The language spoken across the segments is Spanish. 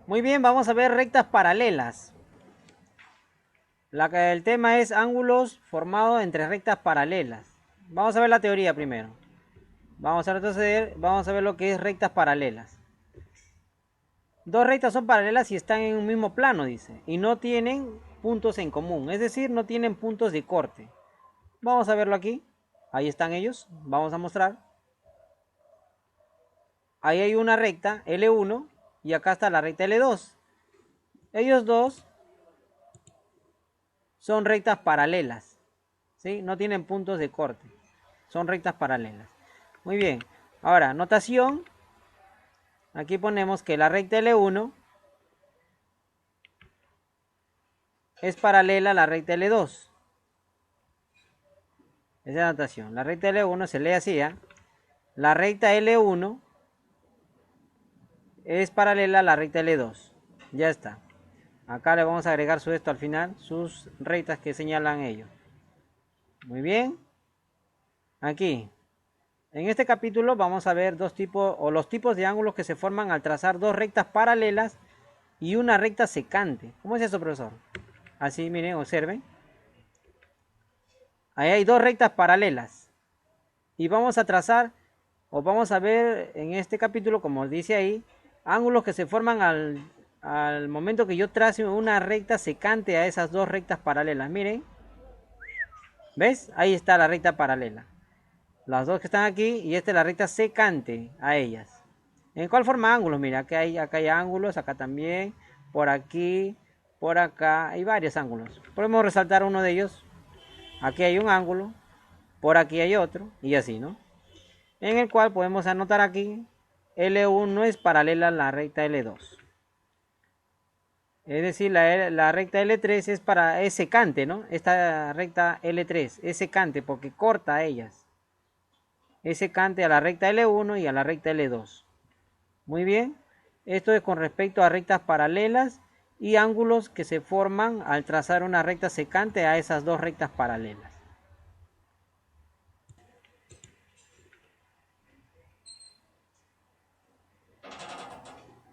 Muy bien, vamos a ver rectas paralelas. El tema es ángulos formados entre rectas paralelas. Vamos a ver la teoría primero. Vamos a retroceder, vamos a ver lo que es rectas paralelas. Dos rectas son paralelas y están en un mismo plano, dice, y no tienen puntos en común, es decir, no tienen puntos de corte. Vamos a verlo aquí. Ahí están ellos. Vamos a mostrar. Ahí hay una recta L1 y acá está la recta L2. Ellos dos son rectas paralelas, ¿sí? No tienen puntos de corte. Son rectas paralelas. Muy bien. Ahora, notación. Aquí ponemos que la recta L1 es paralela a la recta L2. Esa es la notación. La recta L1 se lee así, ¿eh? La recta L1 es paralela a la recta L2. Ya está. Acá le vamos a agregar su esto al final, sus rectas que señalan ellos. Muy bien. Aquí, en este capítulo vamos a ver dos tipos o los tipos de ángulos que se forman al trazar dos rectas paralelas y una recta secante. ¿Cómo es eso, profesor? Así, miren, observen. Ahí hay dos rectas paralelas. Y vamos a trazar, o vamos a ver en este capítulo, como dice ahí, ángulos que se forman al momento que yo trace una recta secante a esas dos rectas paralelas. Miren, ¿ves? Ahí está la recta paralela. Las dos que están aquí y esta es la recta secante a ellas. ¿En cuál forma ángulos? Mira, acá hay ángulos, acá también, por aquí, por acá, hay varios ángulos. Podemos resaltar uno de ellos. Aquí hay un ángulo, por aquí hay otro, y así, ¿no? En el cual podemos anotar aquí, L1 es paralela a la recta L2. Es decir, la recta L3 es secante, ¿no? Esta recta L3 es secante porque corta a ellas. Es secante a la recta L1 y a la recta L2. Muy bien. Esto es con respecto a rectas paralelas y ángulos que se forman al trazar una recta secante a esas dos rectas paralelas.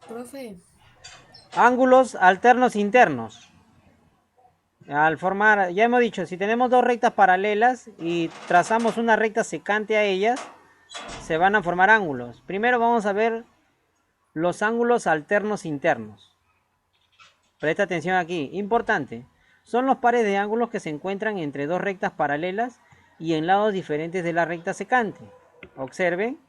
Profe, Ángulos alternos internos. Al formar, ya hemos dicho, si tenemos dos rectas paralelas y trazamos una recta secante a ellas, se van a formar ángulos. Primero vamos a ver los ángulos alternos internos. Presta atención aquí, importante. Son los pares de ángulos que se encuentran entre dos rectas paralelas y en lados diferentes de la recta secante. Observen.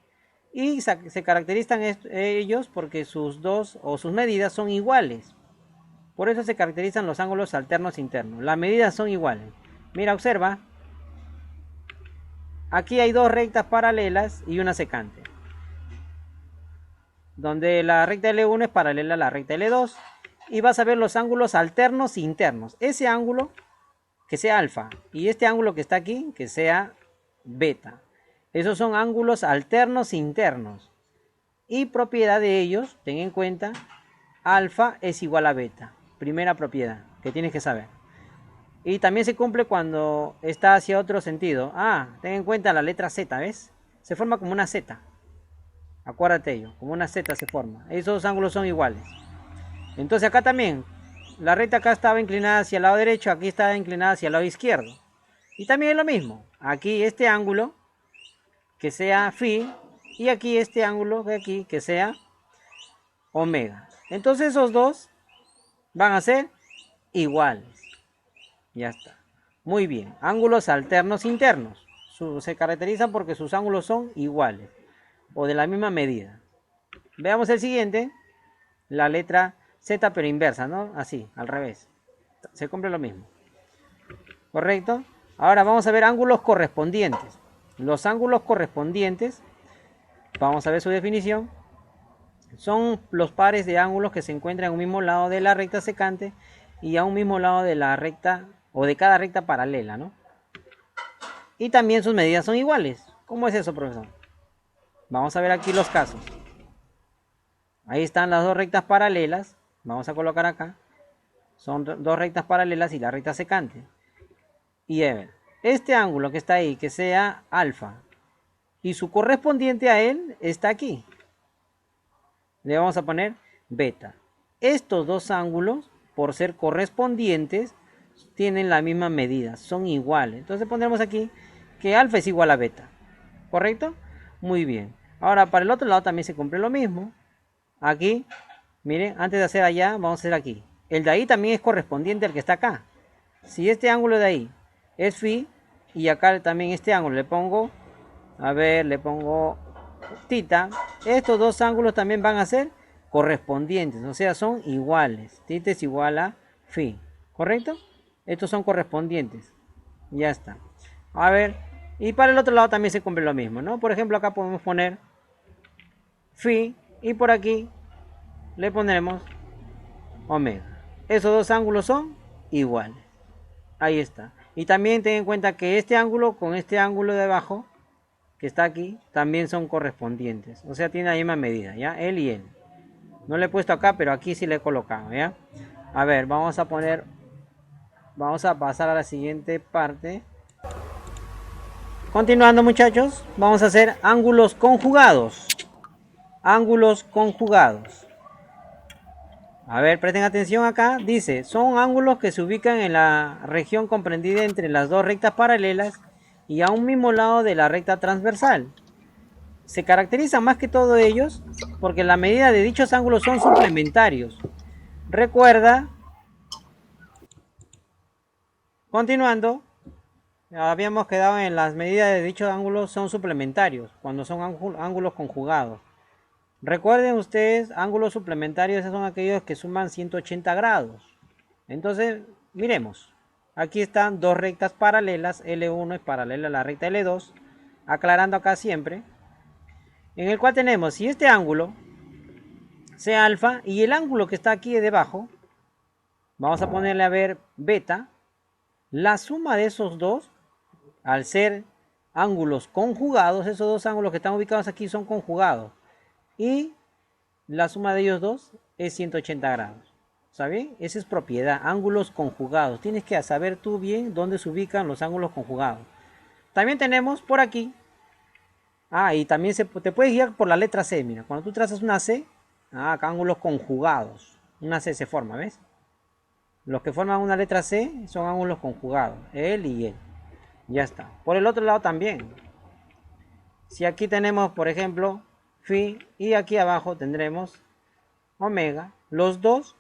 Y se caracterizan ellos porque sus dos o sus medidas son iguales. Por eso se caracterizan los ángulos alternos internos. Las medidas son iguales. Mira, observa. Aquí hay dos rectas paralelas y una secante. Donde la recta L1 es paralela a la recta L2. Y vas a ver los ángulos alternos internos. Ese ángulo que sea alfa y este ángulo que está aquí que sea beta. Esos son ángulos alternos internos. Y propiedad de ellos, ten en cuenta, alfa es igual a beta. Primera propiedad que tienes que saber. Y también se cumple cuando está hacia otro sentido. Ten en cuenta la letra Z, ¿ves? Se forma como una Z. Acuérdate ello, como una Z se forma. Esos ángulos son iguales. Entonces acá también, la recta acá estaba inclinada hacia el lado derecho, aquí está inclinada hacia el lado izquierdo. Y también es lo mismo. Aquí este ángulo que sea phi y aquí este ángulo de aquí que sea omega. Entonces esos dos van a ser iguales. Ya está. Muy bien. Ángulos alternos internos. Se caracterizan porque sus ángulos son iguales o de la misma medida. Veamos el siguiente. La letra Z pero inversa, ¿no? Así, al revés. Se cumple lo mismo. ¿Correcto? Ahora vamos a ver ángulos correspondientes. Los ángulos correspondientes, vamos a ver su definición, son los pares de ángulos que se encuentran a un mismo lado de la recta secante y a un mismo lado de la recta o de cada recta paralela, ¿no? Y también sus medidas son iguales. ¿Cómo es eso, profesor? Vamos a ver aquí los casos. Ahí están las dos rectas paralelas. Vamos a colocar acá. Son dos rectas paralelas y la recta secante. Y a ver, este ángulo que está ahí, que sea alfa, y su correspondiente a él está aquí. Le vamos a poner beta. estos dos ángulos, por ser correspondientes, tienen la misma medida, son iguales. Entonces pondremos aquí que alfa es igual a beta, ¿correcto? Muy bien. Ahora para el otro lado también se cumple lo mismo. Aquí, miren, antes de hacer allá, vamos a hacer aquí. El de ahí también es correspondiente al que está acá. Si este ángulo de ahí es phi, y acá también este ángulo le pongo, a ver, le pongo tita, estos dos ángulos también van a ser correspondientes, o sea, son iguales. Tita es igual a phi, ¿correcto? Estos son correspondientes. Ya está. A ver, y para el otro lado también se cumple lo mismo, ¿no? Por ejemplo, acá podemos poner phi y por aquí le pondremos omega. Esos dos ángulos son iguales. Ahí está. Y también ten en cuenta que este ángulo con este ángulo de abajo, que está aquí, también son correspondientes. O sea, tiene la misma medida, ¿ya? Él y él. No le he puesto acá, pero aquí sí le he colocado, ¿ya? A ver, vamos a pasar a la siguiente parte. Continuando, muchachos, vamos a hacer ángulos conjugados. Ángulos conjugados. A ver, presten atención acá. Dice, son ángulos que se ubican en la región comprendida entre las dos rectas paralelas y a un mismo lado de la recta transversal. Se caracterizan más que todo ellos porque la medida de dichos ángulos son suplementarios. Recuerda, continuando, habíamos quedado en las medidas de dichos ángulos son suplementarios cuando son ángulos conjugados. Recuerden ustedes, ángulos suplementarios son aquellos que suman 180 grados. Entonces, miremos. Aquí están dos rectas paralelas. L1 es paralela a la recta L2. Aclarando acá siempre. En el cual tenemos, si este ángulo sea alfa y el ángulo que está aquí debajo, vamos a ponerle a ver beta. La suma de esos dos, al ser ángulos conjugados, esos dos ángulos que están ubicados aquí son conjugados. Y la suma de ellos dos es 180 grados. ¿Saben? Esa es propiedad, ángulos conjugados. Tienes que saber tú bien dónde se ubican los ángulos conjugados. También tenemos por aquí. Y también te puedes guiar por la letra C. Mira, cuando tú trazas una C, acá ángulos conjugados. Una C se forma, ¿ves? Los que forman una letra C son ángulos conjugados. Él y él. Ya está. Por el otro lado también. Si aquí tenemos, por ejemplo, phi y aquí abajo tendremos omega, los dos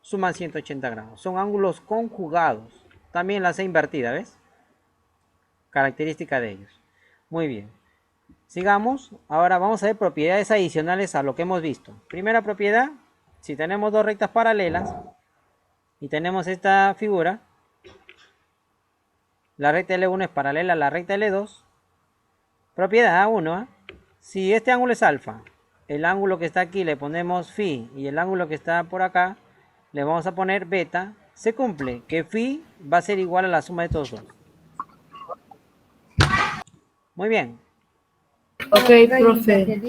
suman 180 grados. Son ángulos conjugados. También la C invertida, ¿ves? Característica de ellos. Muy bien. Sigamos. Ahora vamos a ver propiedades adicionales a lo que hemos visto. Primera propiedad, si tenemos dos rectas paralelas y tenemos esta figura, la recta L1 es paralela a la recta L2. Propiedad 1, si este ángulo es alfa, el ángulo que está aquí le ponemos phi y el ángulo que está por acá le vamos a poner beta, se cumple que phi va a ser igual a la suma de todos dos. Muy bien. Ok, profe.